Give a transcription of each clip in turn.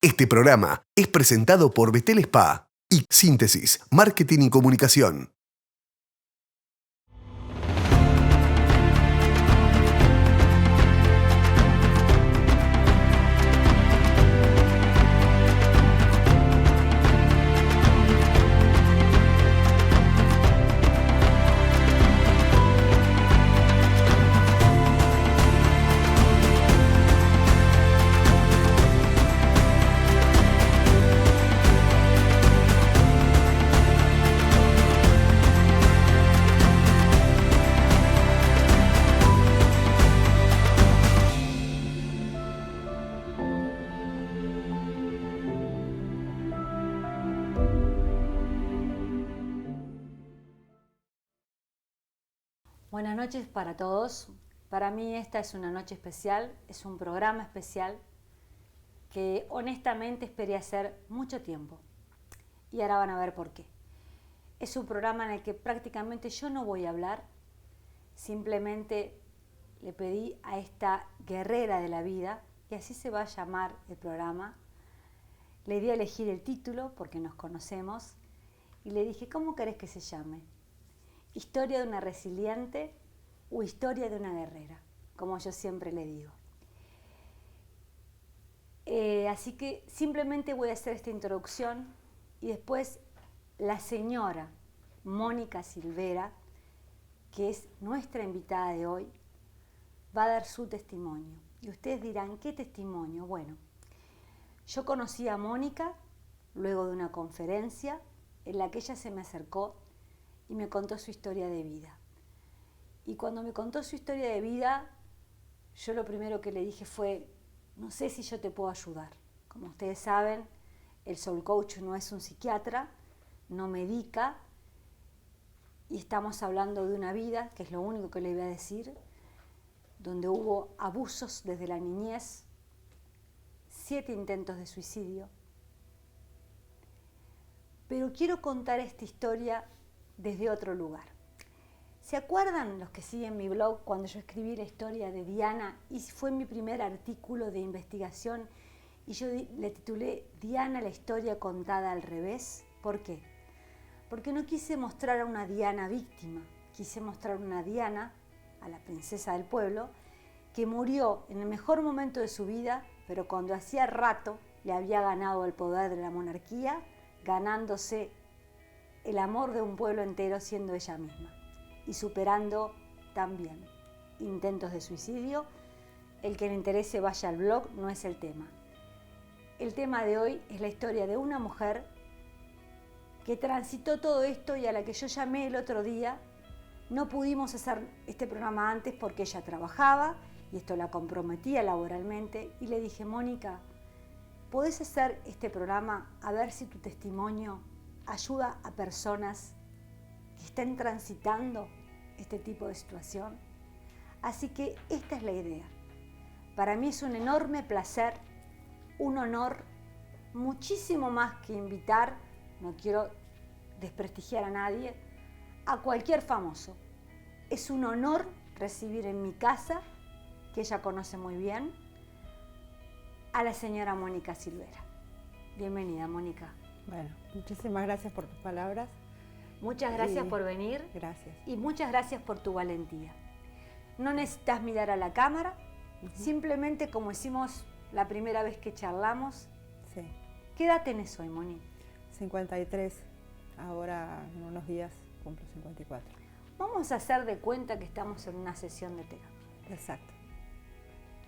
Este programa es presentado por Betel Spa y Síntesis, Marketing y Comunicación. Buenas noches para todos. Para mí esta es una noche especial, es un programa especial que honestamente esperé hacer mucho tiempo. Y ahora van a ver por qué. Es un programa en el que prácticamente yo no voy a hablar, simplemente le pedí a esta guerrera de la vida, y así se va a llamar el programa, le di a elegir el título porque nos conocemos y le dije, ¿cómo querés que se llame? ¿Historia de una resiliente o historia de una guerrera? Como yo siempre le digo. Así que simplemente voy a hacer esta introducción y después la señora Mónica Silvera, que es nuestra invitada de hoy, va a dar su testimonio. Y ustedes dirán, ¿qué testimonio? Bueno, yo conocí a Mónica luego de una conferencia en la que ella se me acercó y me contó su historia de vida. Y cuando me contó su historia de vida, yo lo primero que le dije fue, no sé si yo te puedo ayudar. Como ustedes saben, el Soul Coach no es un psiquiatra, no medica, y estamos hablando de una vida, que es lo único que le voy a decir, donde hubo abusos desde la niñez, 7 intentos de suicidio. Pero quiero contar esta historia desde otro lugar. ¿Se acuerdan los que siguen mi blog cuando yo escribí la historia de Diana y fue mi primer artículo de investigación y yo le titulé Diana, la historia contada al revés? ¿Por qué? Porque no quise mostrar a una Diana víctima, quise mostrar a una Diana, a la princesa del pueblo, que murió en el mejor momento de su vida, pero cuando hacía rato le había ganado el poder de la monarquía, ganándose el amor de un pueblo entero siendo ella misma y superando también intentos de suicidio. El que le interese vaya al blog, no es el tema. El tema de hoy es la historia de una mujer que transitó todo esto y a la que yo llamé el otro día. No pudimos hacer este programa antes porque ella trabajaba y esto la comprometía laboralmente y le dije, Mónica, ¿podés hacer este programa a ver si tu testimonio ayuda a personas que estén transitando este tipo de situación? Así que esta es la idea. Para mí es un enorme placer, un honor, muchísimo más que invitar, no quiero desprestigiar a nadie, a cualquier famoso. Es un honor recibir en mi casa, que ella conoce muy bien, a la señora Mónica Silvera. Bienvenida, Mónica. Bueno, muchísimas gracias por tus palabras. Muchas gracias por venir. Gracias. Y muchas gracias por tu valentía. No necesitas mirar a la cámara, simplemente como hicimos la primera vez que charlamos. Sí. ¿Qué edad tenés hoy, Moni? 53, ahora en unos días cumplo 54. Vamos a hacer de cuenta que estamos en una sesión de terapia. Exacto.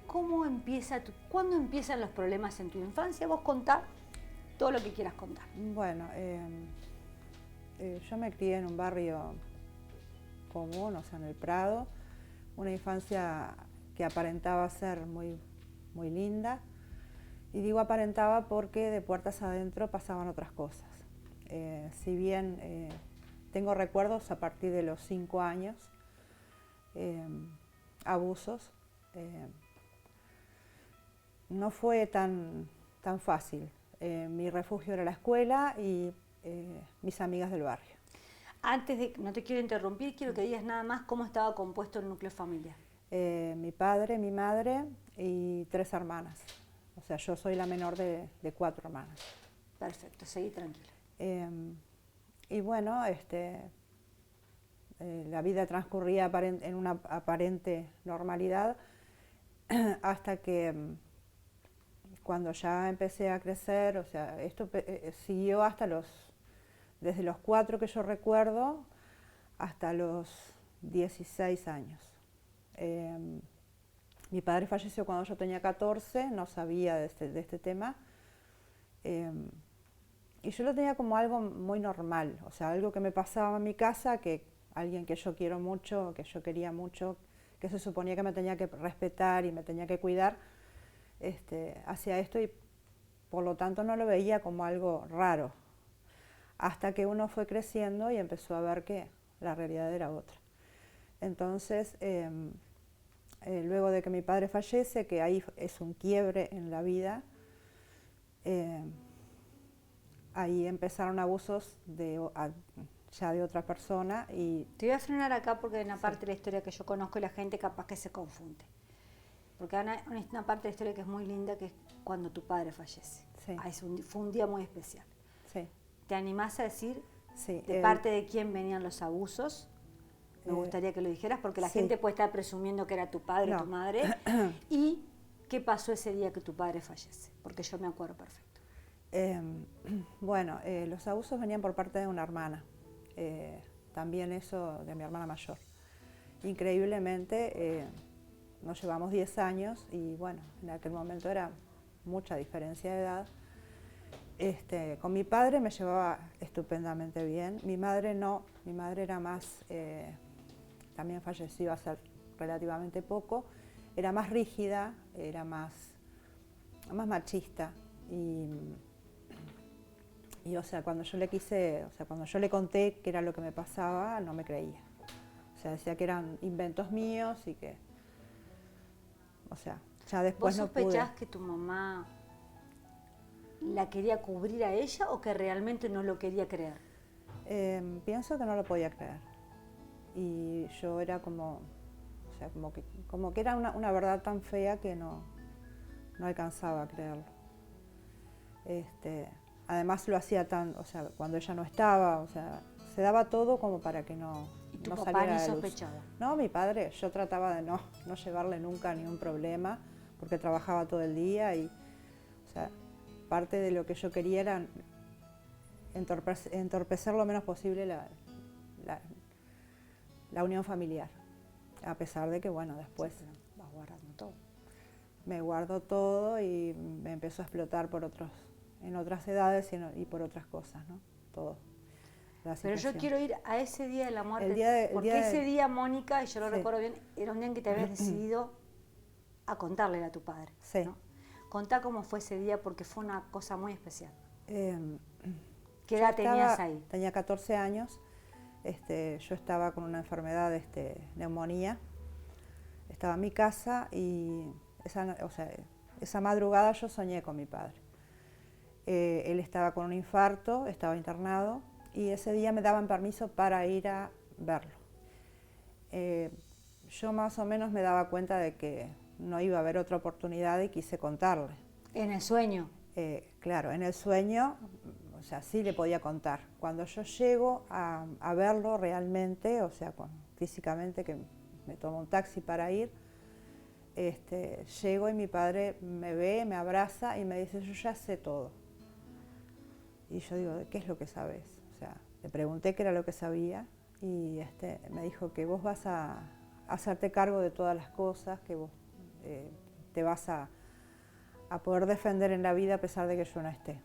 ¿Cuándo empiezan los problemas en tu infancia? Vos contá todo lo que quieras contar. Bueno, yo me crié en un barrio común, o sea, en el Prado, una infancia que aparentaba ser muy, muy linda, y digo aparentaba porque de puertas adentro pasaban otras cosas. Si bien tengo recuerdos a partir de los 5 años, abusos, no fue tan fácil. Mi refugio era la escuela y mis amigas del barrio. Antes de, no te quiero interrumpir, quiero que digas nada más cómo estaba compuesto el núcleo familiar. Mi padre, mi madre y 3 hermanas. O sea, yo soy la menor de 4 hermanas. Perfecto, seguí tranquila. Y bueno, la vida transcurría en una aparente normalidad hasta que cuando ya empecé a crecer, o sea, esto siguió desde los 4 que yo recuerdo hasta los 16 años. Mi padre falleció cuando yo tenía 14, no sabía de este tema. Y yo lo tenía como algo muy normal, o sea, algo que me pasaba en mi casa, que alguien que yo quiero mucho, que yo quería mucho, que se suponía que me tenía que respetar y me tenía que cuidar, hacía esto y por lo tanto no lo veía como algo raro. Hasta que uno fue creciendo y empezó a ver que la realidad era otra. Entonces, luego de que mi padre fallece, que ahí es un quiebre en la vida, ahí empezaron abusos ya de otra persona. Y te voy a frenar acá porque hay una parte de la historia que yo conozco y la gente capaz que se confunde. Porque hay una parte de la historia que es muy linda, que es cuando tu padre fallece. Sí. Fue un día muy especial. Sí. ¿Te animás a decir sí, de parte de quién venían los abusos? Me gustaría que lo dijeras porque la gente puede estar presumiendo que era tu padre o tu madre. ¿Y qué pasó ese día que tu padre fallece? Porque yo me acuerdo perfecto. Bueno, los abusos venían por parte de una hermana, también eso de mi hermana mayor. Increíblemente nos llevamos 10 años y bueno, en aquel momento era mucha diferencia de edad. Con mi padre me llevaba estupendamente bien, mi madre no, mi madre era más, también falleció hace relativamente poco, era más rígida, era más machista. Y o sea, cuando yo le conté qué era lo que me pasaba, no me creía. O sea, decía que eran inventos míos y que, o sea, ya después no pude. ¿Vos sospechás que tu mamá la quería cubrir a ella o que realmente no lo quería creer? Pienso que no lo podía creer. Y yo era como que era una verdad tan fea que no alcanzaba a creerlo. Además lo hacía o sea, cuando ella no estaba, o sea, se daba todo como para que no saliera de luz. Sospechaba? No, mi padre, yo trataba de no llevarle nunca ningún problema, porque trabajaba todo el día y, o sea, parte de lo que yo quería era entorpecer lo menos posible la unión familiar, a pesar de que, bueno, después Vas guardando todo. me guardo todo y me empezó a explotar en otras edades y por otras cosas, ¿no? Todo. Pero yo quiero ir a ese día de la muerte, porque ese día, Mónica, y yo lo recuerdo bien, era un día en que te habías decidido a contarle a tu padre. Sí. ¿No? Contá cómo fue ese día, porque fue una cosa muy especial. ¿Qué edad tenías ahí? Tenía 14 años, yo estaba con una enfermedad, neumonía, estaba en mi casa y esa madrugada yo soñé con mi padre. Él estaba con un infarto, estaba internado y ese día me daban permiso para ir a verlo. Yo más o menos me daba cuenta de que no iba a haber otra oportunidad y quise contarle. ¿En el sueño? Claro, en el sueño, o sea, sí le podía contar. Cuando yo llego a verlo realmente, o sea, físicamente, que me tomo un taxi para ir, llego y mi padre me ve, me abraza y me dice, yo ya sé todo. Y yo digo, ¿qué es lo que sabes? O sea, le pregunté qué era lo que sabía y me dijo que vos vas a hacerte cargo de todas las cosas, que vos te vas a poder defender en la vida a pesar de que yo no esté.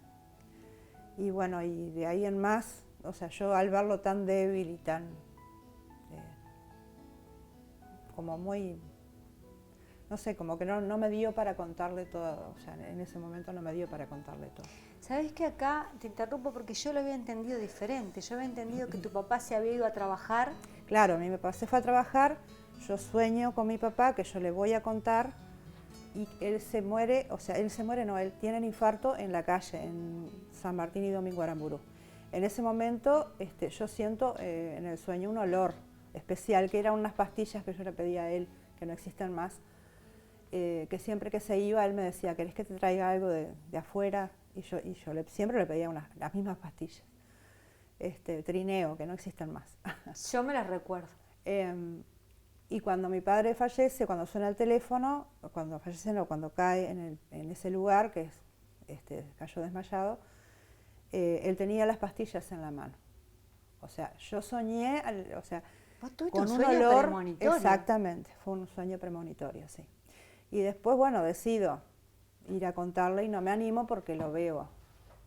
Y bueno, y de ahí en más, o sea, yo al verlo tan débil y tan como muy, no sé, como que no me dio para contarle todo, o sea, en ese momento no me dio para contarle todo. ¿Sabés que acá te interrumpo porque yo lo había entendido diferente? Yo había entendido que tu papá se había ido a trabajar. Claro, mi papá se fue a trabajar, yo sueño con mi papá que yo le voy a contar y él se muere, o sea, él se muere, no, él tiene un infarto en la calle, en San Martín y Domingo Aramburu. En ese momento yo siento en el sueño un olor especial, que eran unas pastillas que yo le pedí a él, que no existen más, que siempre que se iba, él me decía, ¿querés que te traiga algo de afuera? Y yo siempre le pedía las mismas pastillas. Trineo, que no existen más. Yo me las recuerdo. Y cuando mi padre fallece, cuando suena el teléfono, cuando fallece no, cuando cae en ese lugar, que cayó desmayado, él tenía las pastillas en la mano. O sea, yo soñé, con un olor premonitorio. Exactamente, fue un sueño premonitorio, sí. Y después, bueno, decido ir a contarle y no me animo porque lo veo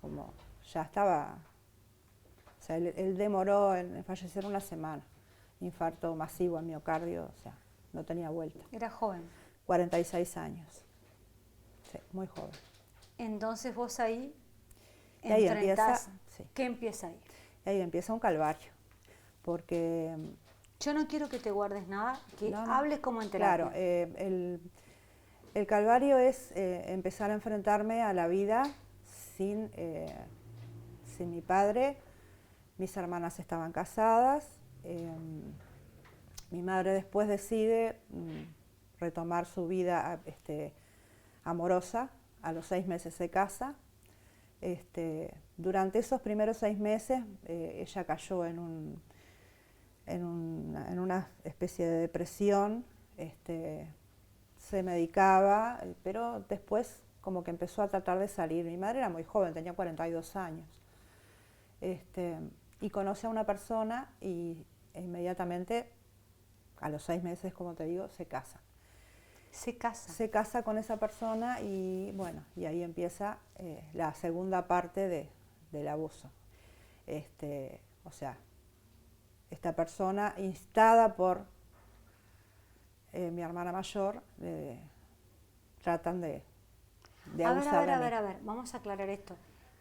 como ya estaba, o sea, él demoró en fallecer una semana, infarto masivo en miocardio, o sea, no tenía vuelta. Era joven. 46 años, sí, muy joven. Entonces vos ahí y ahí enfrentás, sí. ¿Qué empieza ahí? Y ahí empieza un calvario, porque... Yo no quiero que te guardes nada, que hables como en terapia. Claro, el calvario es empezar a enfrentarme a la vida sin mi padre. Mis hermanas estaban casadas. Mi madre después decide retomar su vida amorosa. A los 6 meses se casa. Durante esos primeros 6 meses ella cayó en una especie de depresión, se medicaba, pero después como que empezó a tratar de salir. Mi madre era muy joven, tenía 42 años, y conoce a una persona e inmediatamente, a los 6 meses, como te digo, se casa. Se casa. Se casa con esa persona y bueno, y ahí empieza la segunda parte del abuso. O sea, esta persona, instada por mi hermana mayor, tratan de abusar de mí. A ver, vamos a aclarar esto.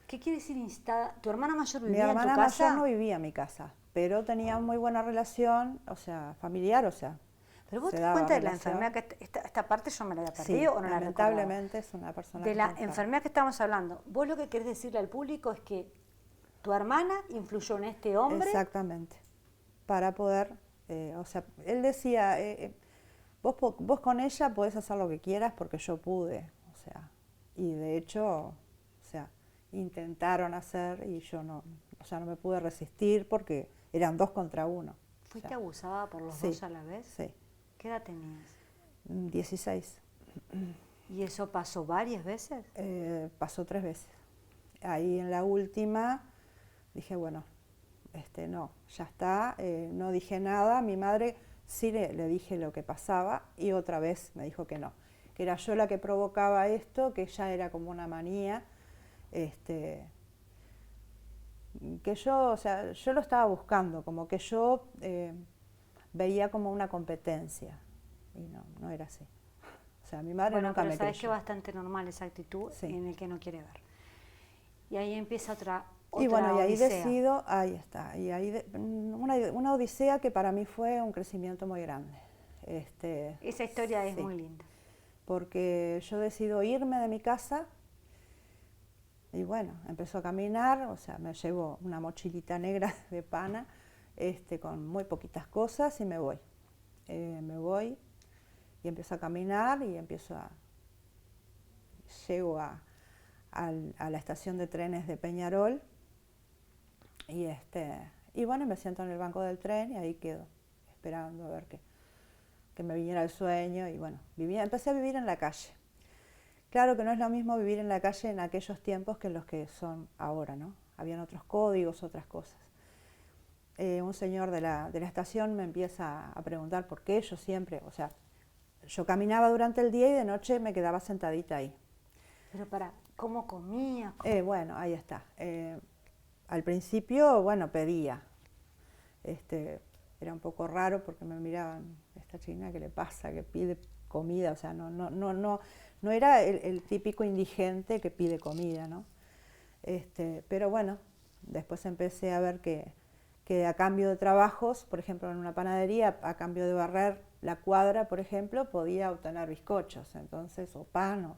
¿Qué quiere decir instada? ¿Tu hermana mayor Mi vivía en tu hermana casa? mayor no vivía en mi casa, pero tenía muy buena relación, o sea, familiar, o sea. Pero vos te das cuenta de la enfermedad que esta parte yo me la había perdido, sí, o no la recordaba. lamentablemente es una persona de la enfermedad que estamos hablando. Vos lo que querés decirle al público es que tu hermana influyó en este hombre. Exactamente. Para poder, o sea, él decía, vos con ella podés hacer lo que quieras porque yo pude, o sea, y de hecho, o sea, intentaron hacer y yo no, o sea, no me pude resistir porque eran 2 contra 1. ¿Fuiste o sea, abusada por los sí, dos a la vez? Sí. ¿Qué edad tenías? 16. ¿Y eso pasó varias veces? Pasó 3 veces. Ahí en la última dije, bueno, no, ya está, no dije nada. A mi madre sí le dije lo que pasaba y otra vez me dijo que no, que era yo la que provocaba esto, que ya era como una manía, que yo, o sea, yo lo estaba buscando, como que yo veía como una competencia y no era así. O sea, mi madre nunca me creyó. Sabes que es bastante normal esa actitud en el que no quiere ver. Y ahí empieza otra y bueno, y ahí odisea. decido, ahí está, y ahí una odisea que para mí fue un crecimiento muy grande. Esa historia es muy linda. Porque yo decido irme de mi casa y bueno, empezó a caminar, o sea, me llevo una mochilita negra de pana, con muy poquitas cosas y me voy. Me voy y empiezo a caminar y llego a la estación de trenes de Peñarol y bueno, me siento en el banco del tren y ahí quedo, esperando a ver que me viniera el sueño y bueno, empecé a vivir en la calle. Claro que no es lo mismo vivir en la calle en aquellos tiempos que los que son ahora, ¿no? Habían otros códigos, otras cosas. Un señor de la estación me empieza a preguntar por qué yo siempre, o sea, yo caminaba durante el día y de noche me quedaba sentadita ahí. Pero ¿cómo comía? Bueno, ahí está. Al principio, bueno, pedía. Era un poco raro porque me miraban, esta china, ¿qué le pasa? Que pide comida, o sea, no era el típico indigente que pide comida, ¿no? Pero bueno, después empecé a ver que a cambio de trabajos, por ejemplo, en una panadería, a cambio de barrer la cuadra, por ejemplo, podía obtener bizcochos, entonces, o pan,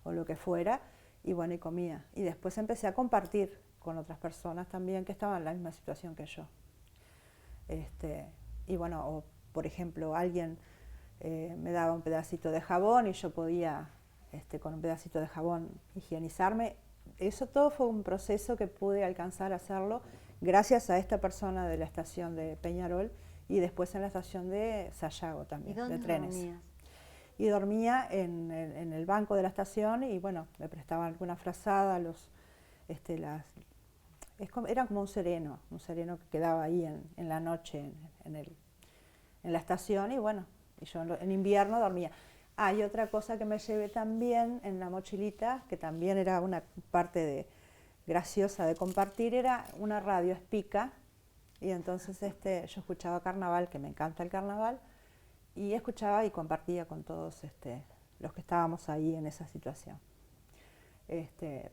o lo que fuera, y bueno, y comía. Y después empecé a compartir con otras personas también que estaban en la misma situación que yo. Y bueno, o por ejemplo, alguien me daba un pedacito de jabón y yo podía con un pedacito de jabón higienizarme. Eso todo fue un proceso que pude alcanzar a hacerlo gracias a esta persona de la estación de Peñarol y después en la estación de Sayago también, de trenes. ¿Dormías? Y dormía en el banco de la estación y bueno, me prestaban alguna frazada, era como un sereno que quedaba ahí en la noche en la estación y bueno, y yo en invierno dormía. Y otra cosa que me llevé también en la mochilita, que también era una parte graciosa de compartir, era una radio Spica, y entonces yo escuchaba carnaval, que me encanta el carnaval, y escuchaba y compartía con todos los que estábamos ahí en esa situación.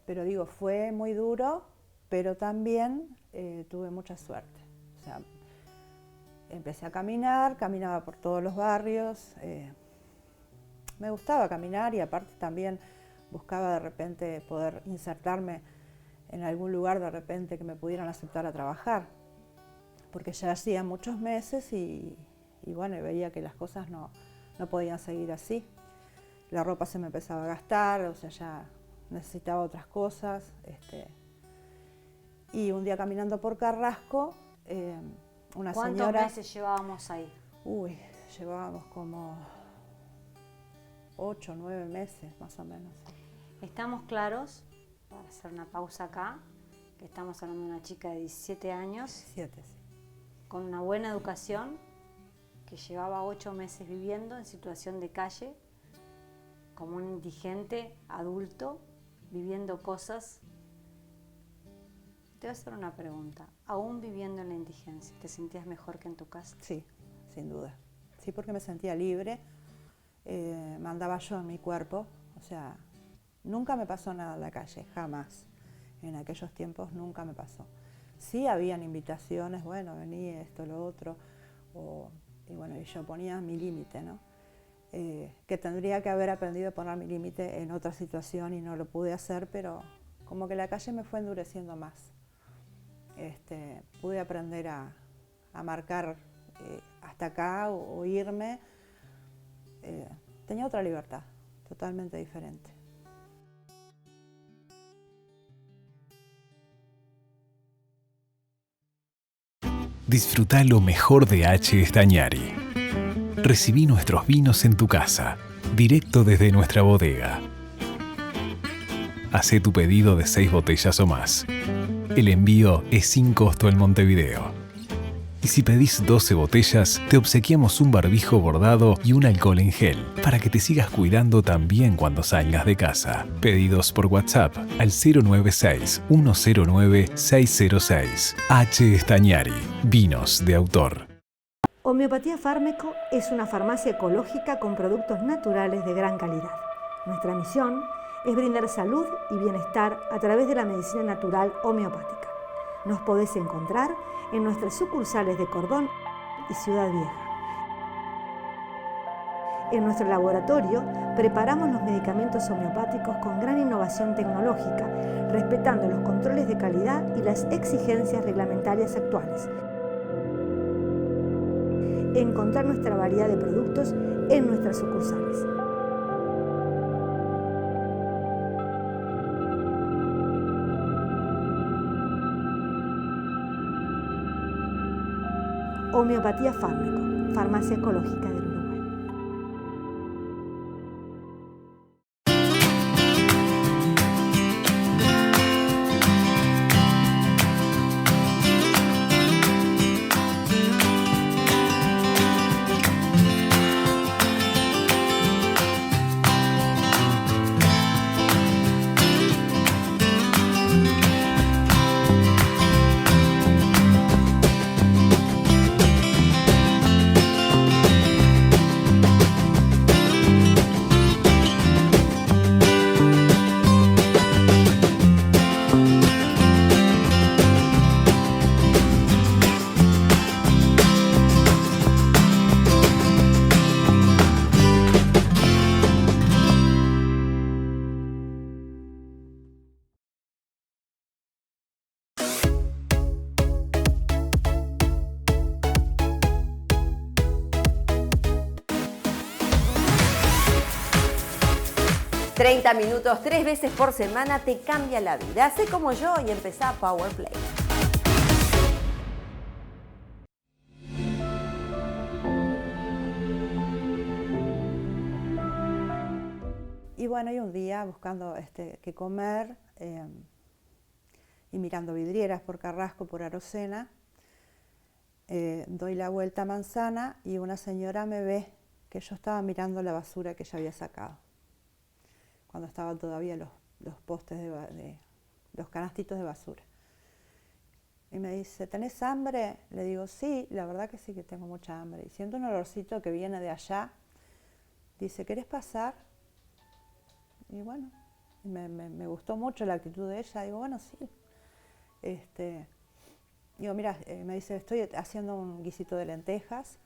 Pero digo, fue muy duro, pero también tuve mucha suerte. O sea, empecé a caminar, caminaba por todos los barrios, me gustaba caminar y aparte también buscaba de repente poder insertarme en algún lugar de repente que me pudieran aceptar a trabajar, porque ya hacía muchos meses y bueno, veía que las cosas no podían seguir así. La ropa se me empezaba a gastar, o sea, ya necesitaba otras cosas. Y un día caminando por Carrasco, una señora... ¿Cuántos meses llevábamos ahí? Llevábamos como 8 o 9 meses más o menos. Estamos claros, para hacer una pausa acá, que estamos hablando de una chica de 17 años, 17, sí. Con una buena educación, que llevaba 8 meses viviendo en situación de calle, como un indigente adulto, viviendo cosas. Te voy a hacer una pregunta. Aún viviendo en la indigencia, ¿te sentías mejor que en tu casa? Sí, sin duda. Sí, porque me sentía libre. Mandaba yo en mi cuerpo, o sea, nunca me pasó nada en la calle, jamás. En aquellos tiempos nunca me pasó. Sí habían invitaciones, bueno, vení esto, lo otro, y bueno, y yo ponía mi límite, ¿no? Que tendría que haber aprendido a poner mi límite en otra situación y no lo pude hacer, pero como que la calle me fue endureciendo más. Pude aprender a marcar hasta acá o irme. Tenía otra libertad, totalmente diferente. Disfruta lo mejor de H. Stagnari. Recibí nuestros vinos en tu casa, directo desde nuestra bodega. Hacé tu pedido de 6 botellas o más. El envío es sin costo en Montevideo. Y si pedís 12 botellas, te obsequiamos un barbijo bordado y un alcohol en gel para que te sigas cuidando también cuando salgas de casa. Pedidos por WhatsApp al 096-109-606. H. Stagnari, vinos de autor. Homeopatía Fármaco es una farmacia ecológica con productos naturales de gran calidad. Nuestra misión es brindar salud y bienestar a través de la medicina natural homeopática. Nos podés encontrar en nuestras sucursales de Cordón y Ciudad Vieja. En nuestro laboratorio preparamos los medicamentos homeopáticos con gran innovación tecnológica, respetando los controles de calidad y las exigencias reglamentarias actuales. Encontrar nuestra variedad de productos en nuestras sucursales. Homeopatía Fármaco, farmacia ecológica del Uruguay. 30 minutos 3 veces por semana te cambia la vida. Hacé como yo y empezá Power Play. Y bueno, y un día buscando qué comer y mirando vidrieras por Carrasco, por Arocena, doy la vuelta a Manzana y una señora me ve que yo estaba mirando la basura que ella había sacado, cuando estaban todavía los postes los canastitos de basura. Y me dice, ¿tenés hambre? Le digo, sí, la verdad que sí que tengo mucha hambre. Y siento un olorcito que viene de allá. Dice, ¿querés pasar? Y bueno, me gustó mucho la actitud de ella. Digo, bueno, sí. Digo, mira, me dice, estoy haciendo un guisito de lentejas.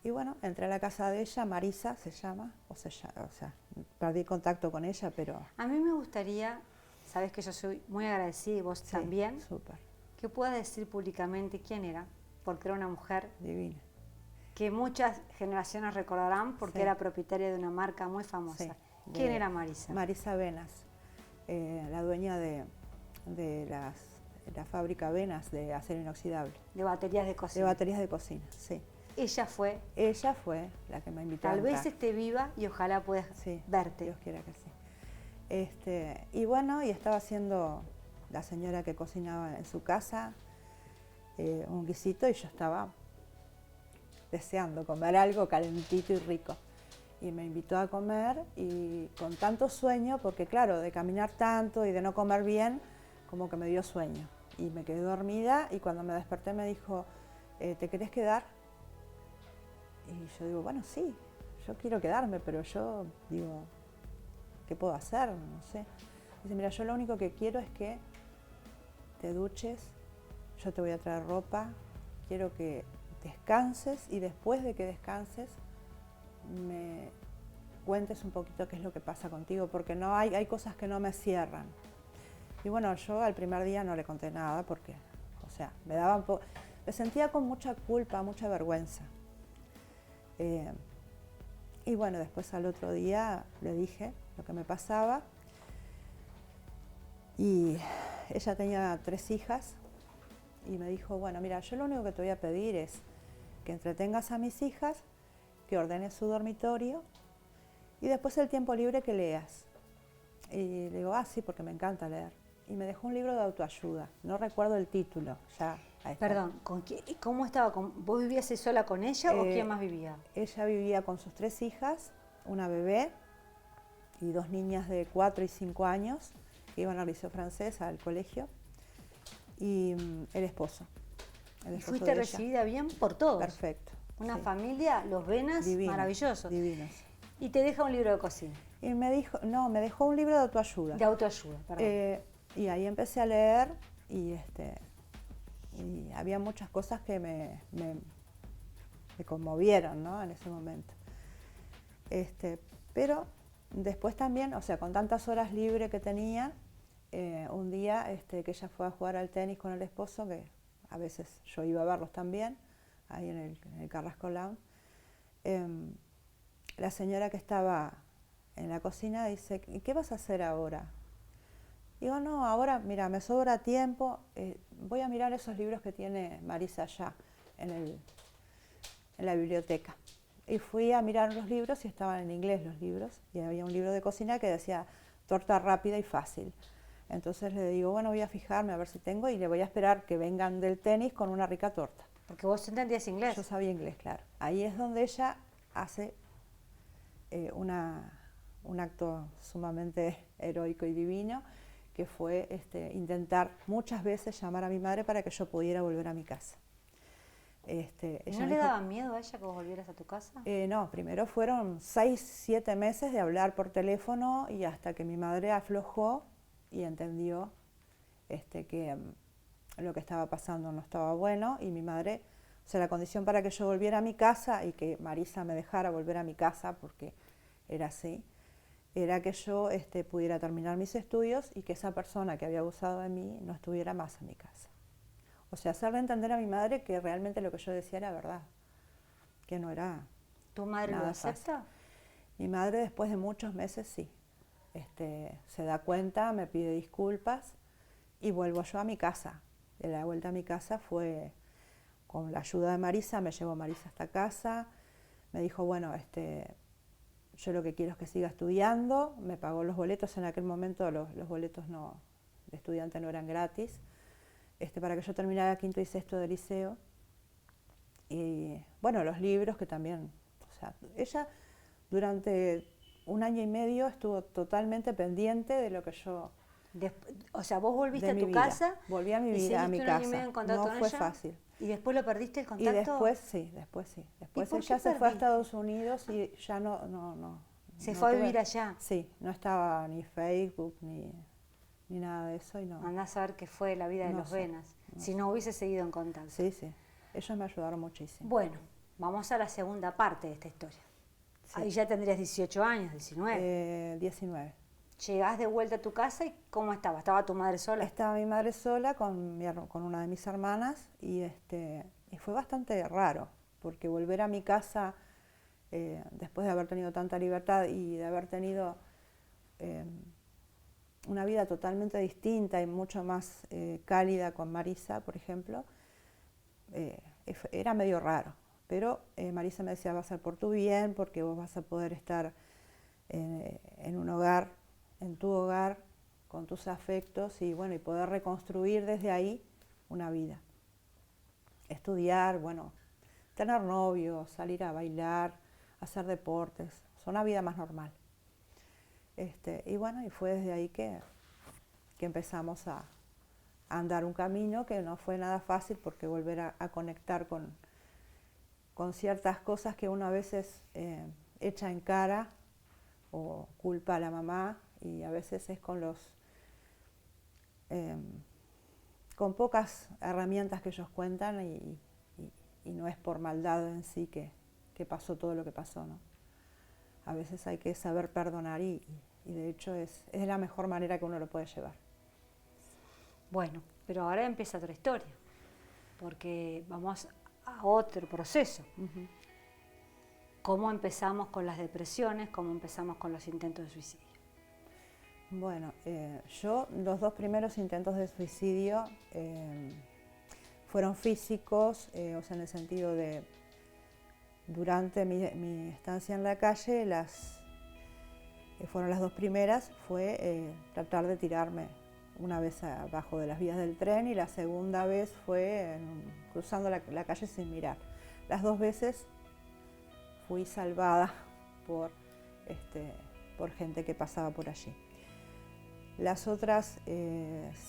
Y bueno, entré a la casa de ella, Marisa se llama, o sea, perdí contacto con ella, pero... A mí me gustaría, sabes que yo soy muy agradecida y vos sí, también, súper. que puedas decir públicamente quién era, porque era una mujer Divina. que muchas generaciones recordarán porque Sí. era propietaria de una marca muy famosa. Sí, ¿Quién era Marisa? Marisa Venas, la dueña de la fábrica Venas de acero inoxidable. De baterías de De cocina. baterías de cocina, sí. Ella fue, Ella fue la que me invitó tal a vez entrar. esté viva y ojalá puedas Sí, verte. Dios quiera que sí. Y bueno, y estaba haciendo la señora que cocinaba en su casa un guisito y yo estaba deseando comer algo calentito y rico. Y me invitó a comer y con tanto sueño, porque claro, de caminar tanto y de no comer bien, como que me dio sueño. Y me quedé dormida y cuando me desperté me dijo, ¿te querés quedar? Y yo digo, bueno, sí, yo quiero quedarme, pero yo digo, ¿qué puedo hacer? No sé. Dice, mira, yo lo único que quiero es que te duches, yo te voy a traer ropa, quiero que descanses y después de que descanses me cuentes un poquito qué es lo que pasa contigo, porque no hay cosas que no me cierran. Y bueno, yo al primer día no le conté nada porque, o sea, me sentía con mucha culpa, mucha vergüenza. Y bueno, después al otro día le dije lo que me pasaba y ella tenía 3 hijas y me dijo, bueno, mira, yo lo único que te voy a pedir es que entretengas a mis hijas, que ordenes su dormitorio y después el tiempo libre que leas. Y le digo, sí, porque me encanta leer. Y me dejó un libro de autoayuda, no recuerdo el título, ya. Perdón, ¿cómo estaba? ¿Vos vivías sola con ella o quién más vivía? Ella vivía con sus 3 hijas, una bebé y 2 niñas de 4 y 5 años que iban al liceo francés, al colegio, y el esposo. Y fuiste recibida bien por todos. Perfecto. Una sí. familia, los Venas, Divinos, maravillosos. Divinos. Y te deja un libro de cocina. Y me dejó un libro de autoayuda. De autoayuda, perdón. Y ahí empecé a leer y había muchas cosas que me conmovieron, ¿no? En ese momento. Pero después también, o sea, con tantas horas libres que tenía, un día que ella fue a jugar al tenis con el esposo, que a veces yo iba a verlos también, ahí en el Carrasco Lounge, la señora que estaba en la cocina dice, ¿y qué vas a hacer ahora? Digo, no, ahora, mira, me sobra tiempo, voy a mirar esos libros que tiene Marisa allá en la biblioteca. Y fui a mirar los libros y estaban en inglés los libros, y había un libro de cocina que decía torta rápida y fácil. Entonces le digo, bueno, voy a fijarme a ver si tengo y le voy a esperar que vengan del tenis con una rica torta. Porque vos entendías inglés. Yo sabía inglés, claro. Ahí es donde ella hace un acto sumamente heroico y divino, que fue intentar muchas veces llamar a mi madre para que yo pudiera volver a mi casa. ¿No le daba miedo a ella que vos volvieras a tu casa? No, primero fueron 6, 7 meses de hablar por teléfono y hasta que mi madre aflojó y entendió que lo que estaba pasando no estaba bueno y mi madre, o sea, la condición para que yo volviera a mi casa y que Marisa me dejara volver a mi casa, porque era así, era que yo pudiera terminar mis estudios y que esa persona que había abusado de mí no estuviera más en mi casa. O sea, hacerle entender a mi madre que realmente lo que yo decía era verdad, que no era ¿Tu madre lo nada acepta? fácil. Mi madre después de muchos meses sí, se da cuenta, me pide disculpas y vuelvo yo a mi casa. De la vuelta a mi casa fue con la ayuda de Marisa, me llevó Marisa hasta casa, me dijo, bueno, yo lo que quiero es que siga estudiando, me pagó los boletos, en aquel momento los boletos de estudiante no eran gratis, para que yo terminara quinto y sexto de liceo. Y bueno, los libros que también, o sea, ella durante 1 año y medio estuvo totalmente pendiente de lo que yo... o sea, vos volviste a tu vida. casa. Volví a mi y vida, a mi seguiste 1 año y medio casa. en contacto No con fue ella, fácil. ¿Y después lo perdiste el Y contacto? después sí. Después por ella qué se fue a perdiste? Estados Unidos y ya no Se fue a tuve- vivir allá. Sí, no estaba ni Facebook ni nada de eso y no. Andás a ver qué fue la vida de No los sé, Venas, no si no hubiese seguido en contacto. Sí. Ellos me ayudaron muchísimo. Bueno, vamos a la segunda parte de esta historia. Sí. Ahí ya tendrías 18 años, 19. 19. Llegás de vuelta a tu casa y ¿cómo estaba? ¿Estaba tu madre sola? Estaba mi madre sola con una de mis hermanas y fue bastante raro, porque volver a mi casa después de haber tenido tanta libertad y de haber tenido una vida totalmente distinta y mucho más cálida con Marisa, por ejemplo, era medio raro. Pero Marisa me decía, va a ser por tu bien, porque vos vas a poder estar en un hogar, en tu hogar, con tus afectos y bueno, y poder reconstruir desde ahí una vida. Estudiar, bueno, tener novios, salir a bailar, hacer deportes, una vida más normal. Y bueno, y fue desde ahí que empezamos a andar un camino que no fue nada fácil, porque volver a conectar con ciertas cosas que uno a veces echa en cara o culpa a la mamá, y a veces es con pocas herramientas que ellos cuentan y no es por maldad en sí que pasó todo lo que pasó, ¿no? A veces hay que saber perdonar y de hecho es la mejor manera que uno lo puede llevar. Bueno, pero ahora empieza otra historia, porque vamos a otro proceso. Uh-huh. ¿Cómo empezamos con las depresiones? ¿Cómo empezamos con los intentos de suicidio? Bueno, yo los 2 primeros intentos de suicidio fueron físicos, o sea, en el sentido de, durante mi estancia en la calle, fueron las 2 primeras, fue tratar de tirarme una vez abajo de las vías del tren y la segunda vez fue cruzando la calle sin mirar. Las 2 veces fui salvada por gente que pasaba por allí. Las otras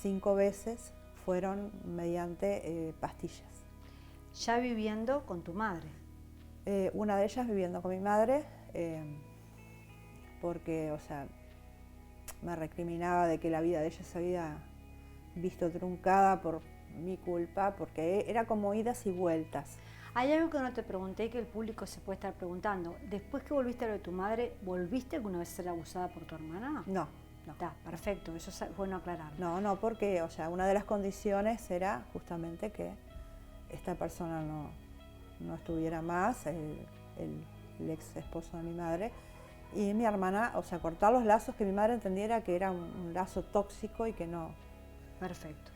5 veces fueron mediante pastillas. Ya viviendo con tu madre. Una de ellas viviendo con mi madre, porque, o sea, me recriminaba de que la vida de ella se había visto truncada por mi culpa, porque era como idas y vueltas. Hay algo que no te pregunté y que el público se puede estar preguntando. Después que volviste a lo de tu madre, ¿volviste alguna vez a ser abusada por tu hermana? No. Está, perfecto, eso es bueno aclararlo. No, porque, o sea, una de las condiciones era justamente que esta persona no estuviera más, el ex esposo de mi madre, y mi hermana, o sea, cortar los lazos, que mi madre entendiera que era un lazo tóxico y que no. Perfecto.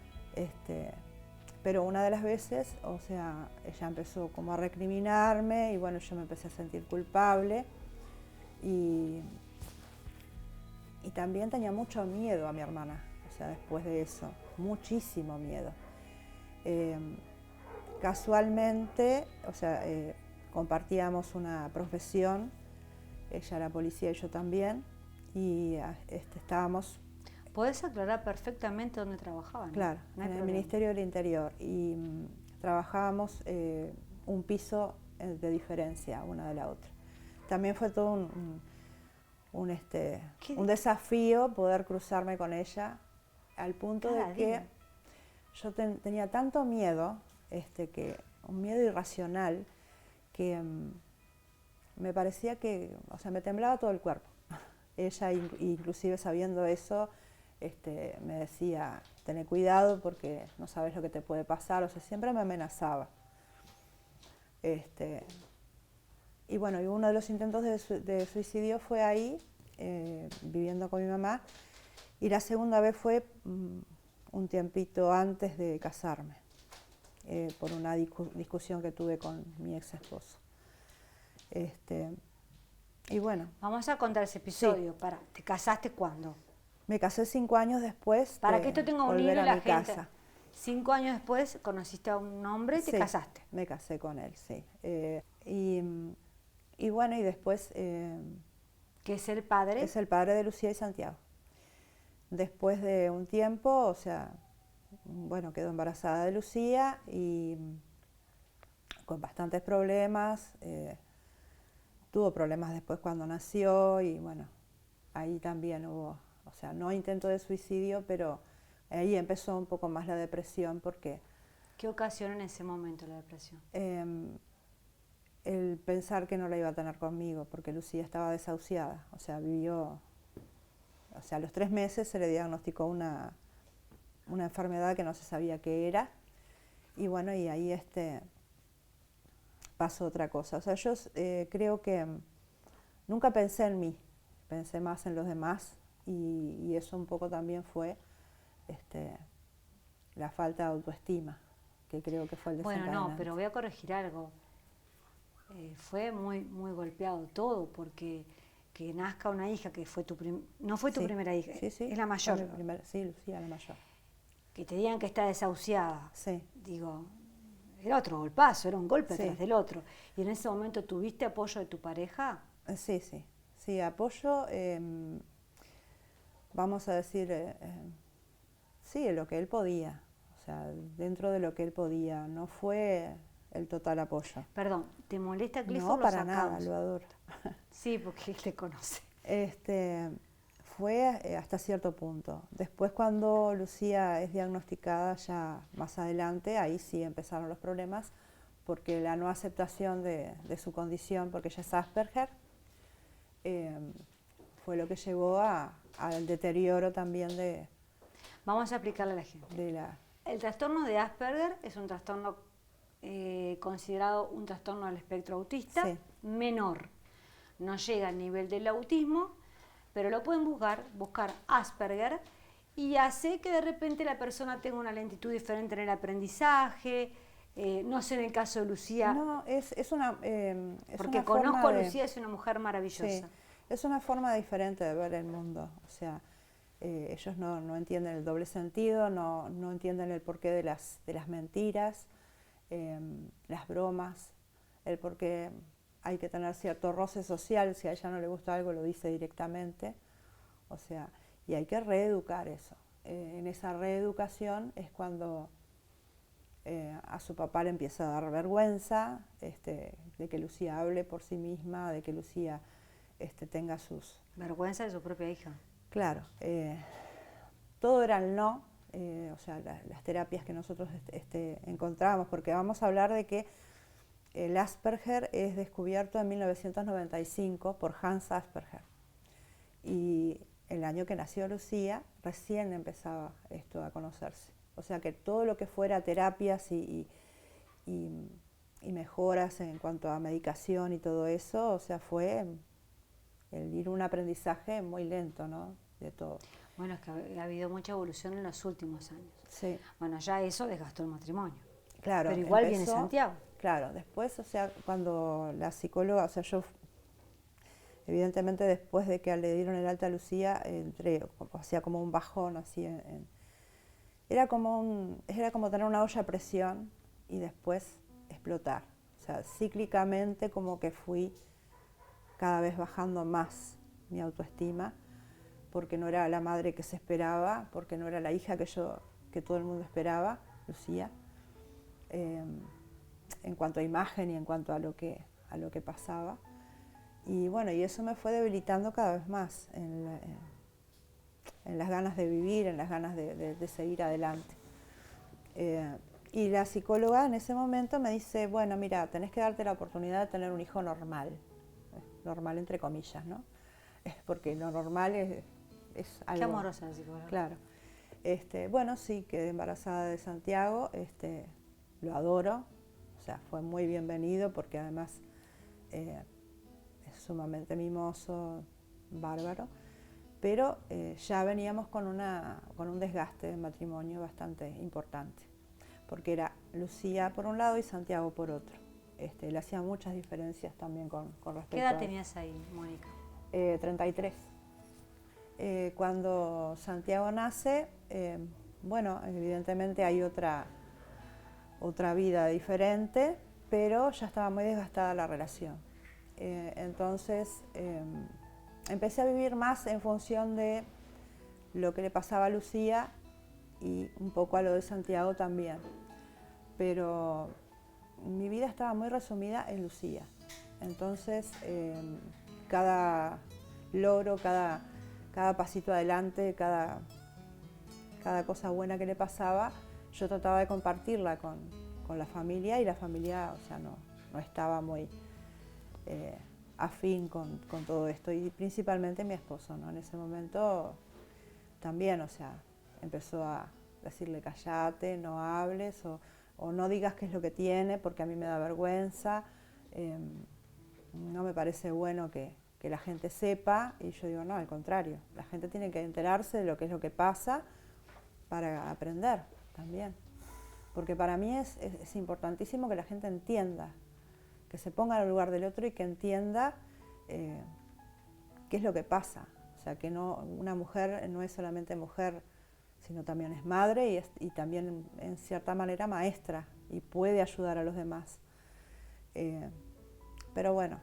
Pero una de las veces, o sea, ella empezó como a recriminarme y bueno, yo me empecé a sentir culpable y también tenía mucho miedo a mi hermana, o sea, después de eso, muchísimo miedo. Casualmente, o sea, compartíamos una profesión, ella era policía y yo también, y estábamos... ¿Podés aclarar perfectamente dónde trabajaban? Claro, no hay en el problema. Ministerio del Interior, y trabajábamos un piso de diferencia una de la otra. También fue todo un desafío poder cruzarme con ella, al punto Cada de que día. yo tenía tanto miedo, un miedo irracional, que me parecía que, o sea, me temblaba todo el cuerpo. Ella, inclusive sabiendo eso, me decía, tené cuidado porque no sabes lo que te puede pasar, o sea, siempre me amenazaba. Y bueno, y uno de los intentos de suicidio fue ahí, viviendo con mi mamá, y la segunda vez fue un tiempito antes de casarme, por una discusión que tuve con mi ex esposo. Y bueno. Vamos a contar ese episodio. Sí. ¿Te casaste cuándo? Me casé 5 años después Para que esto tenga un hilo y la gente... casa. 5 años después conociste a un hombre y te casaste. Me casé con él, sí. Y bueno, y después... ¿Qué es el padre? Es el padre de Lucía y Santiago. Después de un tiempo, o sea, bueno, quedó embarazada de Lucía y con bastantes problemas. Tuvo problemas después cuando nació y bueno, ahí también hubo, o sea, no intento de suicidio, pero ahí empezó un poco más la depresión porque... ¿Qué ocasionó en ese momento la depresión? El pensar que no la iba a tener conmigo, porque Lucía estaba desahuciada, o sea, vivió... O sea, a los 3 meses se le diagnosticó una enfermedad que no se sabía qué era, y bueno, y ahí pasó otra cosa. O sea, yo creo que nunca pensé en mí, pensé más en los demás, y eso un poco también fue la falta de autoestima, que creo que fue el desencadenante. Bueno, no, pero voy a corregir algo. Fue muy, muy golpeado todo, porque que nazca una hija que fue no fue tu primera hija, es la mayor. Sí, Lucía, la mayor. Que te digan que está desahuciada. Sí. Digo, era otro golpazo, era un golpe atrás del otro. ¿Y en ese momento tuviste apoyo de tu pareja? Sí, apoyo, vamos a decir, sí, lo que él podía. O sea, dentro de lo que él podía, no fue el total apoyo. Perdón, ¿te molesta Clifford? No, para nada, lo adoro. Sí, porque él te conoce. Fue hasta cierto punto. Después cuando Lucía es diagnosticada ya más adelante, ahí sí empezaron los problemas, porque la no aceptación de su condición, porque ella es Asperger, fue lo que llevó al deterioro también de... Vamos a explicarle a la gente. El trastorno de Asperger es un trastorno considerado un trastorno del espectro autista menor. No llega al nivel del autismo, pero lo pueden buscar Asperger, y hace que de repente la persona tenga una lentitud diferente en el aprendizaje. No sé en el caso de Lucía. No, es una porque una conozco a Lucía, es una mujer maravillosa. Sí, es una forma diferente de ver el mundo. O sea, ellos no entienden el doble sentido, no entienden el porqué de las mentiras, las bromas, el porqué hay que tener cierto roce social. Si a ella no le gusta algo, lo dice directamente. O sea, y hay que reeducar eso. En esa reeducación es cuando a su papá le empieza a dar vergüenza de que Lucía hable por sí misma, de que Lucía tenga sus... Vergüenza de su propia hija. Claro. Todo era el no, o sea, las terapias que nosotros encontramos, porque vamos a hablar de que el Asperger es descubierto en 1995 por Hans Asperger. Y el año que nació Lucía, recién empezaba esto a conocerse. O sea que todo lo que fuera terapias y mejoras en cuanto a medicación y todo eso, o sea, fue el ir un aprendizaje muy lento, ¿no? De todo. Bueno, es que ha habido mucha evolución en los últimos años. Sí. Bueno, ya eso desgastó el matrimonio. Claro. Pero igual viene Santiago. Claro, después, o sea, cuando la psicóloga, o sea, yo, evidentemente después de que le dieron el alta a Lucía, entré, hacía como un bajón, así, era como tener una olla a presión y después explotar. O sea, cíclicamente como que fui cada vez bajando más mi autoestima, porque no era la madre que se esperaba, porque no era la hija que todo el mundo esperaba, Lucía. En cuanto a imagen y en cuanto a lo que pasaba. Y bueno, y eso me fue debilitando cada vez más en las ganas de vivir, en las ganas de seguir adelante. Y la psicóloga en ese momento me dice, bueno, mira, tenés que darte la oportunidad de tener un hijo normal, normal entre comillas, ¿no? Porque lo normal es algo... Qué amorosa la psicóloga. Claro. Bueno, sí, quedé embarazada de Santiago, lo adoro. O sea, fue muy bienvenido porque además es sumamente mimoso, bárbaro, pero ya veníamos con un desgaste de matrimonio bastante importante, porque era Lucía por un lado y Santiago por otro. Le hacía muchas diferencias también con respecto ¿Qué edad a tenías ahí, Mónica? 33. Cuando Santiago nace, bueno, evidentemente hay otra vida diferente, pero ya estaba muy desgastada la relación. Entonces empecé a vivir más en función de lo que le pasaba a Lucía y un poco a lo de Santiago también. Pero mi vida estaba muy resumida en Lucía. Entonces cada logro, cada pasito adelante, cada cosa buena que le pasaba, yo trataba de compartirla con la familia, y la familia, o sea, no estaba muy afín con todo esto, y principalmente mi esposo, ¿no? En ese momento también, o sea, empezó a decirle callate, no hables, o no digas qué es lo que tiene porque a mí me da vergüenza, no me parece bueno que la gente sepa. Y yo digo, no, al contrario, la gente tiene que enterarse de lo que es lo que pasa para aprender también. Porque para mí es importantísimo que la gente entienda, que se ponga en el lugar del otro y que entienda qué es lo que pasa. O sea, que una mujer no es solamente mujer, sino también es madre y también en cierta manera maestra, y puede ayudar a los demás. Pero bueno,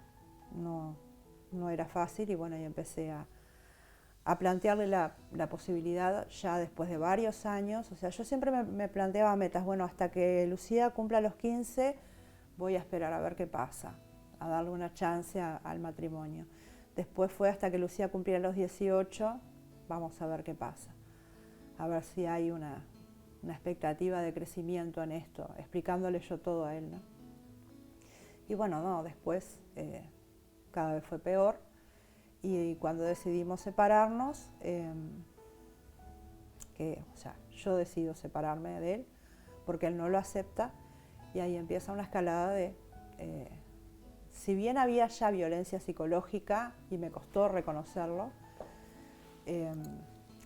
no era fácil, y bueno, yo empecé a plantearle la posibilidad ya después de varios años. O sea, yo siempre me planteaba metas. Bueno, hasta que Lucía cumpla los 15 voy a esperar a ver qué pasa, a darle una chance al matrimonio. Después fue hasta que Lucía cumpliera los 18, vamos a ver qué pasa, a ver si hay una expectativa de crecimiento en esto, explicándole yo todo a él, ¿no? Y bueno, no, después cada vez fue peor. Y cuando decidimos separarnos, o sea, yo decido separarme de él porque él no lo acepta, y ahí empieza una escalada de... si bien había ya violencia psicológica, y me costó reconocerlo,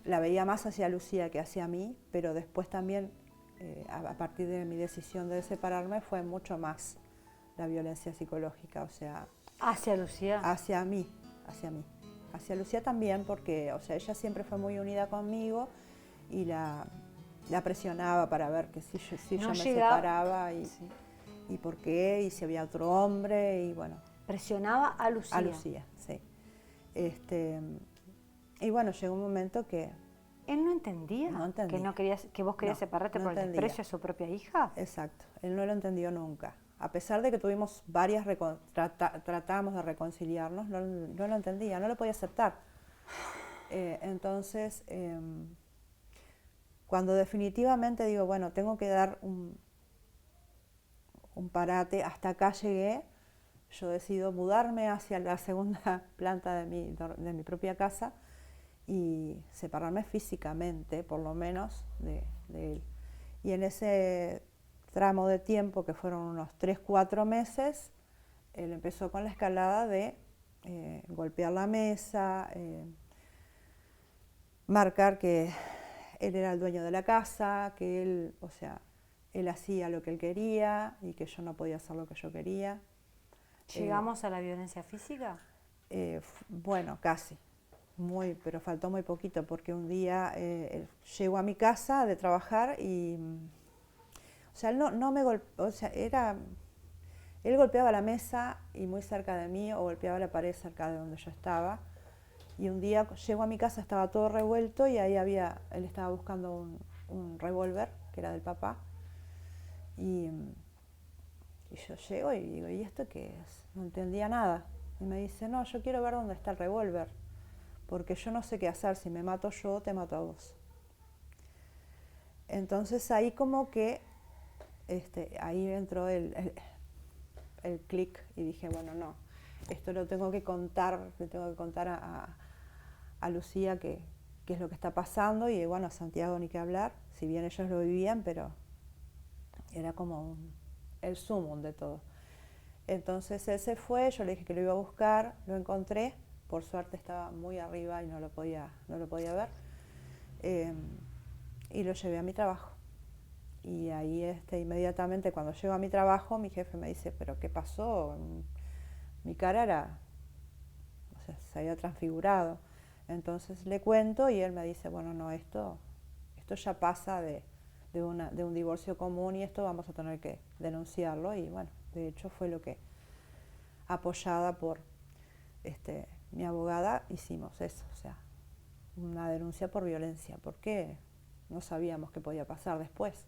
la veía más hacia Lucía que hacia mí, pero después también, a partir de mi decisión de separarme, fue mucho más la violencia psicológica, o sea... ¿Hacia Lucía? Hacia mí. Hacia Lucía también, porque, o sea, ella siempre fue muy unida conmigo, y la presionaba para ver que si yo me separaba, y por qué, y si había otro hombre, y bueno. ¿Presionaba a Lucía? A Lucía, sí. Y bueno, llegó un momento que... ¿Él no entendía? No entendía. Que vos querías separarte por el desprecio a su propia hija? Exacto, él no lo entendió nunca. A pesar de que tuvimos varias, tratamos de reconciliarnos, no lo entendía, no lo podía aceptar. Entonces, cuando definitivamente digo, bueno, tengo que dar un parate, hasta acá llegué, yo decido mudarme hacia la segunda planta de mi propia casa y separarme físicamente, por lo menos, de él. Y en ese tramo de tiempo, que fueron unos 3-4 meses, él empezó con la escalada de golpear la mesa, marcar que él era el dueño de la casa, que él, o sea, él hacía lo que él quería y que yo no podía hacer lo que yo quería. ¿Llegamos a la violencia física? Bueno, casi. Pero faltó muy poquito, porque un día llegó a mi casa de trabajar y... O sea, él no me golpeó, o sea, él golpeaba la mesa y muy cerca de mí, o golpeaba la pared cerca de donde yo estaba. Y un día llegó a mi casa, estaba todo revuelto, y ahí él estaba buscando un revólver, que era del papá. Y yo llego y digo, ¿y esto qué es? No entendía nada. Y me dice, no, yo quiero ver dónde está el revólver, porque yo no sé qué hacer, si me mato yo, te mato a vos. Entonces ahí como que, ahí entró el clic, y dije, bueno, no, esto lo tengo que contar, a Lucía qué es lo que está pasando, y bueno, a Santiago ni qué hablar, si bien ellos lo vivían, pero era como el sumum de todo. Entonces él se fue, yo le dije que lo iba a buscar, lo encontré, por suerte estaba muy arriba y no lo podía ver. Y lo llevé a mi trabajo. Y ahí inmediatamente cuando llego a mi trabajo, mi jefe me dice, ¿pero qué pasó? Mi cara era, o sea, se había transfigurado. Entonces le cuento y él me dice, bueno, no, esto ya pasa de un divorcio común y esto vamos a tener que denunciarlo. Y bueno, de hecho fue lo que, apoyada por mi abogada, hicimos eso, o sea, una denuncia por violencia, porque no sabíamos qué podía pasar después.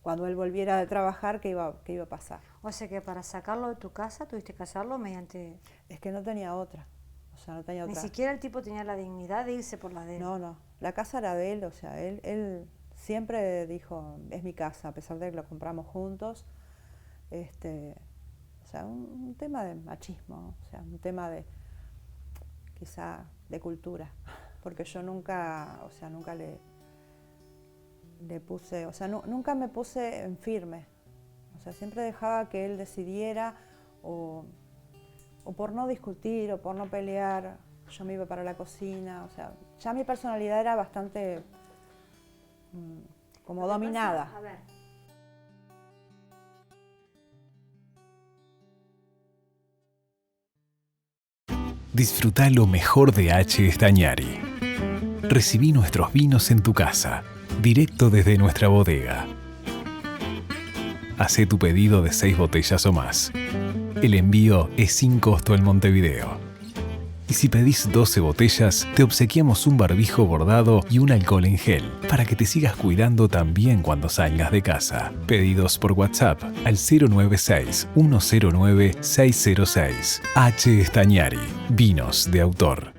Cuando él volviera de trabajar, ¿qué iba a pasar? O sea que para sacarlo de tu casa tuviste que hacerlo mediante... Es que no tenía otra, o sea, no tenía Ni otra. siquiera el tipo tenía la dignidad de irse por la de él. No, la casa era de él, o sea, él siempre dijo, es mi casa, a pesar de que lo compramos juntos. O sea, un tema de machismo, o sea, un tema de, quizá, de cultura, porque yo nunca le puse, o sea, nunca me puse en firme, o sea, siempre dejaba que él decidiera, o por no discutir, o por no pelear, yo me iba para la cocina, o sea, ya mi personalidad era bastante como dominada. A ver. Disfruta lo mejor de H. Stagnari. Recibí nuestros vinos en tu casa, directo desde nuestra bodega. Hacé tu pedido de 6 botellas o más. El envío es sin costo en Montevideo. Y si pedís 12 botellas, te obsequiamos un barbijo bordado y un alcohol en gel para que te sigas cuidando también cuando salgas de casa. Pedidos por WhatsApp al 096-109-606. H. Stagnari, vinos de autor.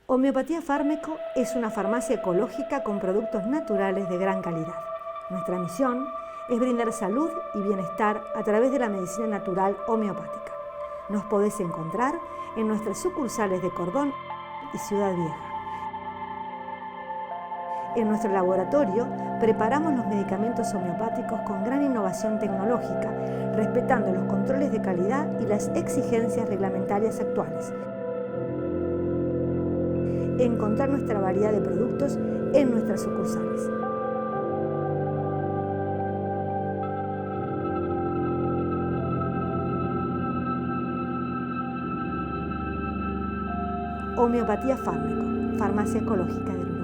Homeopatía Fármaco es una farmacia ecológica con productos naturales de gran calidad. Nuestra misión es brindar salud y bienestar a través de la medicina natural homeopática. Nos podés encontrar en nuestras sucursales de Cordón y Ciudad Vieja. En nuestro laboratorio preparamos los medicamentos homeopáticos con gran innovación tecnológica, respetando los controles de calidad y las exigencias reglamentarias actuales. Encontrar nuestra variedad de productos en nuestras sucursales. Homeopatía Fármaco, farmacia ecológica del Uruguay.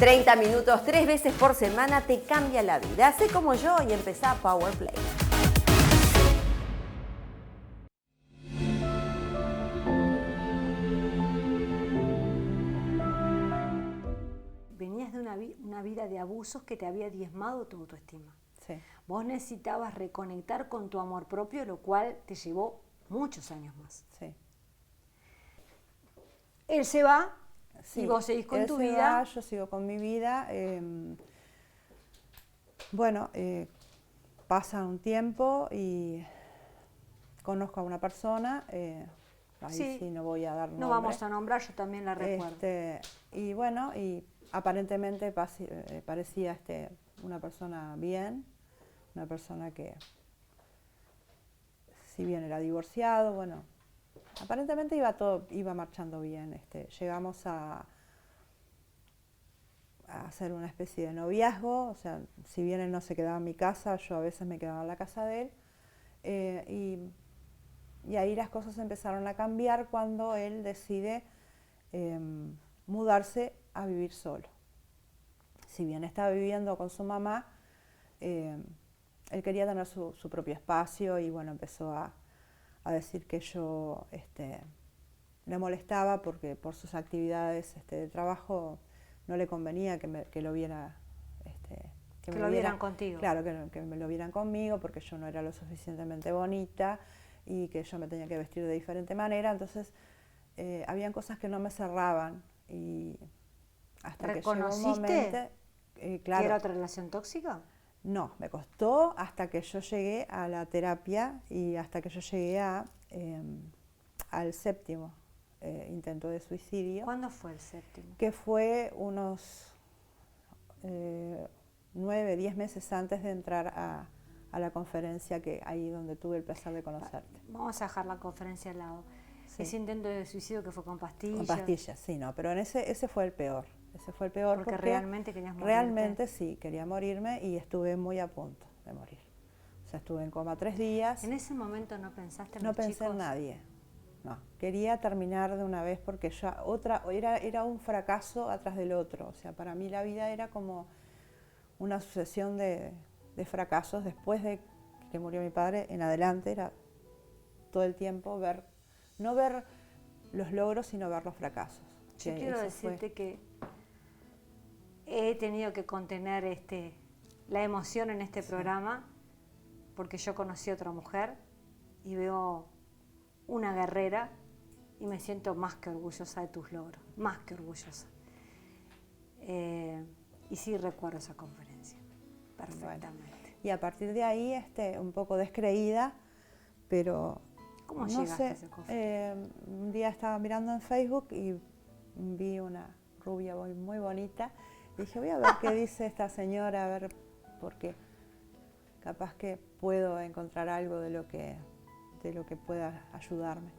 ...30 minutos 3 veces por semana te cambia la vida. Hacé como yo y empezá Power Play. Venías de una vida de abusos que te había diezmado tu autoestima. Sí. Vos necesitabas reconectar con tu amor propio, lo cual te llevó muchos años más. Sí. Él se va. Sí, y vos seguís con él tu se vida. va, yo sigo con mi vida. Pasa un tiempo y conozco a una persona, ahí sí no voy a dar nombre. No vamos a nombrar, yo también la recuerdo. Y bueno, y aparentemente parecía una persona bien, una persona que, si bien era divorciado, bueno, aparentemente iba marchando bien. Llegamos a hacer una especie de noviazgo, o sea, si bien él no se quedaba en mi casa, yo a veces me quedaba en la casa de él. Y Y ahí las cosas empezaron a cambiar cuando él decide mudarse a vivir solo. Si bien estaba viviendo con su mamá, él quería tener su propio espacio y bueno, empezó a decir que yo le molestaba porque por sus actividades de trabajo no le convenía que lo viera. Que lo vieran contigo. Claro, que me lo vieran conmigo porque yo no era lo suficientemente bonita y que yo me tenía que vestir de diferente manera. Entonces, habían cosas que no me cerraban y hasta que llegó un momento... claro, ¿que era otra relación tóxica? No, me costó hasta que yo llegué a la terapia y hasta que yo llegué al 7º intento de suicidio. ¿Cuándo fue el 7º? Que fue unos 9, 10 meses antes de entrar a la conferencia, que ahí donde tuve el placer de conocerte. Vamos a dejar la conferencia al lado. Sí. Ese intento de suicidio que fue con pastillas. Con pastillas, sí, no, pero ese fue el peor. Ese fue el peor porque realmente querías morirte. Realmente sí, quería morirme y estuve muy a punto de morir. O sea, estuve en coma 3 días. ¿En ese momento no pensaste en No los pensé chicos? en nadie. No, quería terminar de una vez porque ya era un fracaso atrás del otro. O sea, para mí la vida era como una sucesión de fracasos. Después de que murió mi padre, en adelante era todo el tiempo no ver los logros, sino ver los fracasos. Yo quiero decirte que he tenido que contener la emoción en este programa porque yo conocí a otra mujer y veo una guerrera y me siento más que orgullosa de tus logros, más que orgullosa. Y sí recuerdo esa conferencia, perfectamente. Bueno, y a partir de ahí, un poco descreída, pero ¿Cómo no llegaste a sé, esa conferencia? un día estaba mirando en Facebook y vi una rubia muy bonita. Y dije, voy a ver qué dice esta señora, a ver, porque capaz que puedo encontrar algo de lo que pueda ayudarme.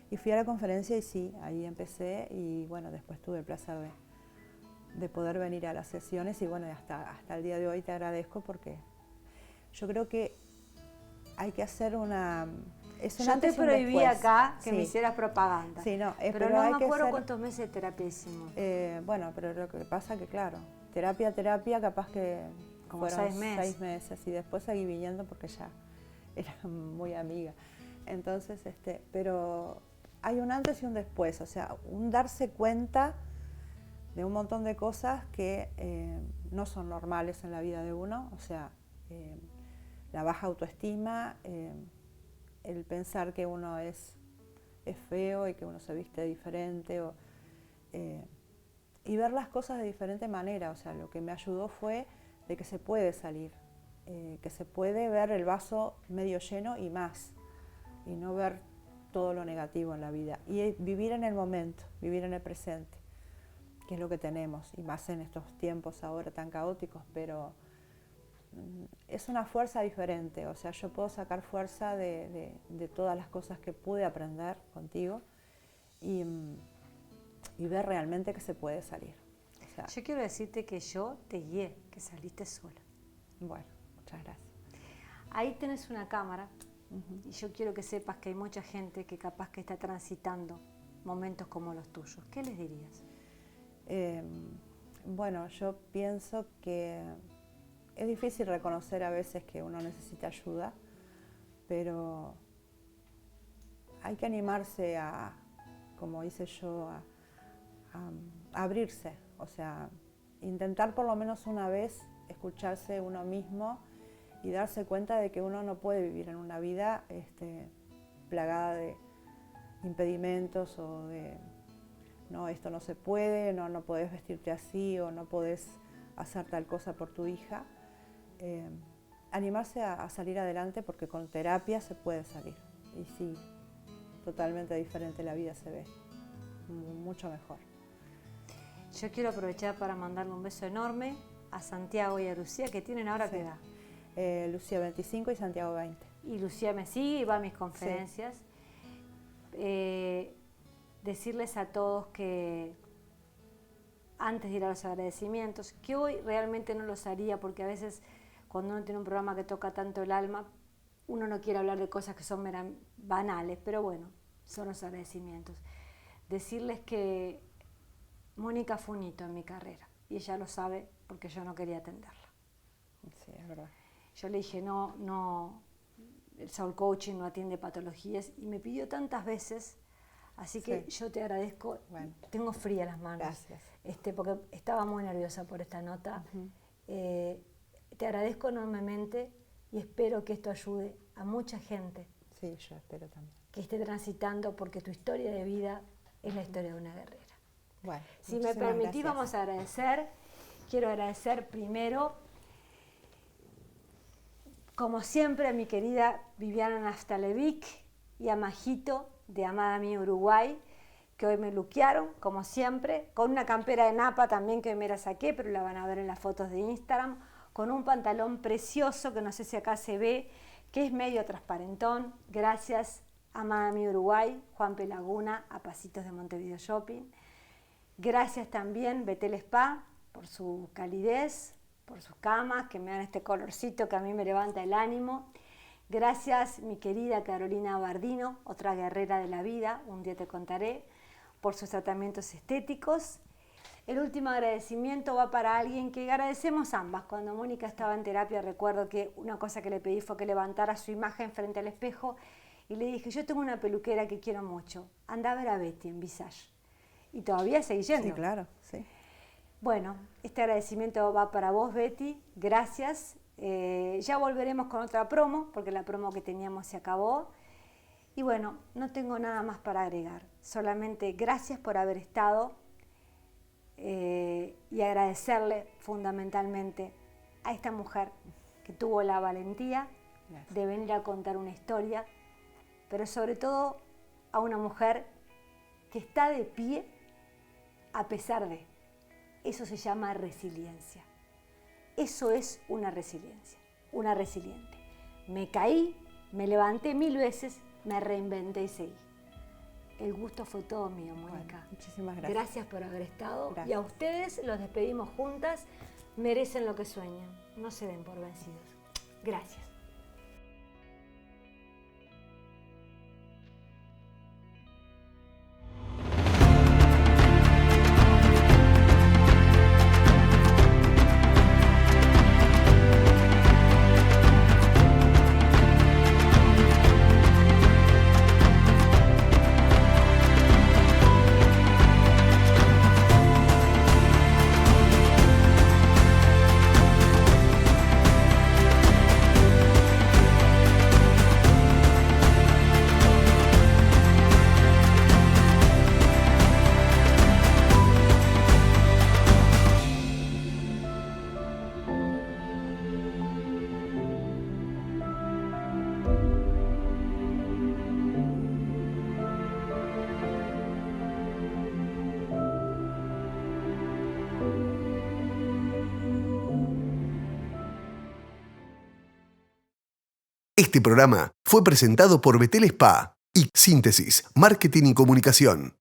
Y fui a la conferencia y sí, ahí empecé y bueno, después tuve el placer de poder venir a las sesiones y bueno, hasta el día de hoy te agradezco porque yo creo que hay que hacer Yo te prohibí acá que me hicieras propaganda, sí, no, pero no me acuerdo cuántos meses de terapia hicimos. Bueno, pero lo que pasa que claro, terapia, capaz que como fueron 6 meses. Y después seguí viniendo porque ya era muy amiga. Entonces, pero hay un antes y un después, o sea, un darse cuenta de un montón de cosas que no son normales en la vida de uno, o sea, la baja autoestima, el pensar que uno es feo y que uno se viste diferente, y ver las cosas de diferente manera. O sea, lo que me ayudó fue de que se puede salir, que se puede ver el vaso medio lleno y más, y no ver todo lo negativo en la vida, y vivir en el momento, vivir en el presente, que es lo que tenemos, y más en estos tiempos ahora tan caóticos, pero es una fuerza diferente. O sea, yo puedo sacar fuerza de todas las cosas que pude aprender contigo y ver realmente que se puede salir. O sea, yo quiero decirte que yo te guié, que saliste sola. Bueno, muchas gracias. Ahí tenés una cámara y yo quiero que sepas que hay mucha gente que capaz que está transitando momentos como los tuyos. ¿Qué les dirías? Bueno, yo pienso que es difícil reconocer a veces que uno necesita ayuda, pero hay que animarse como hice yo, a abrirse, o sea, intentar por lo menos una vez escucharse uno mismo y darse cuenta de que uno no puede vivir en una vida plagada de impedimentos o de no, esto no se puede, no podés vestirte así o no podés hacer tal cosa por tu hija. Animarse a salir adelante, porque con terapia se puede salir. Y sí, totalmente diferente la vida se ve, mucho mejor. Yo quiero aprovechar para mandarle un beso enorme a Santiago y a Lucía, que tienen ahora qué edad. Lucía 25 y Santiago 20. Y Lucía me sigue y va a mis conferencias. Sí. Decirles a todos que antes de ir a los agradecimientos, que hoy realmente no los haría porque a veces cuando uno tiene un programa que toca tanto el alma, uno no quiere hablar de cosas que son banales, pero bueno, son los agradecimientos. Decirles que Mónica fue un hito en mi carrera y ella lo sabe porque yo no quería atenderla. Sí, es verdad. Yo le dije, no, el Soul Coaching no atiende patologías y me pidió tantas veces, así que yo te agradezco. Bueno. Tengo frías las manos. Gracias. Porque estaba muy nerviosa por esta nota. Te agradezco enormemente y espero que esto ayude a mucha gente. Sí, yo espero también. Que esté transitando, porque tu historia de vida es la historia de una guerrera. Bueno, si me permitís, vamos a agradecer. Quiero agradecer primero, como siempre, a mi querida Viviana Nastalevic y a Majito de Amada Mía Uruguay, que hoy me luquearon, como siempre, con una campera de Napa también que hoy me la saqué, pero la van a ver en las fotos de Instagram, con un pantalón precioso que no sé si acá se ve, que es medio transparentón. Gracias, Amada Mía Uruguay, Juan P. Laguna, a Pasitos de Montevideo Shopping. Gracias también Betel Spa por su calidez, por sus camas que me dan este colorcito que a mí me levanta el ánimo. Gracias mi querida Carolina Bardino, otra guerrera de la vida, un día te contaré, por sus tratamientos estéticos. El último agradecimiento va para alguien que agradecemos ambas. Cuando Mónica estaba en terapia, recuerdo que una cosa que le pedí fue que levantara su imagen frente al espejo y le dije, yo tengo una peluquera que quiero mucho, anda a ver a Betty en Visage. Y todavía seguí yendo. Sí, claro, sí. Bueno, este agradecimiento va para vos, Betty, gracias. Ya volveremos con otra promo, porque la promo que teníamos se acabó. Y bueno, no tengo nada más para agregar. Solamente gracias por haber estado y agradecerle fundamentalmente a esta mujer que tuvo la valentía de venir a contar una historia, pero sobre todo a una mujer que está de pie a pesar de. Eso se llama resiliencia. Eso es una resiliencia, una resiliente. Me caí, me levanté 1000 veces, me reinventé y seguí. El gusto fue todo mío, Mónica. Bueno, muchísimas gracias. Gracias por haber estado. Gracias. Y a ustedes los despedimos juntas. Merecen lo que sueñan. No se den por vencidos. Gracias. Este programa fue presentado por Betel Spa y Síntesis, Marketing y Comunicación.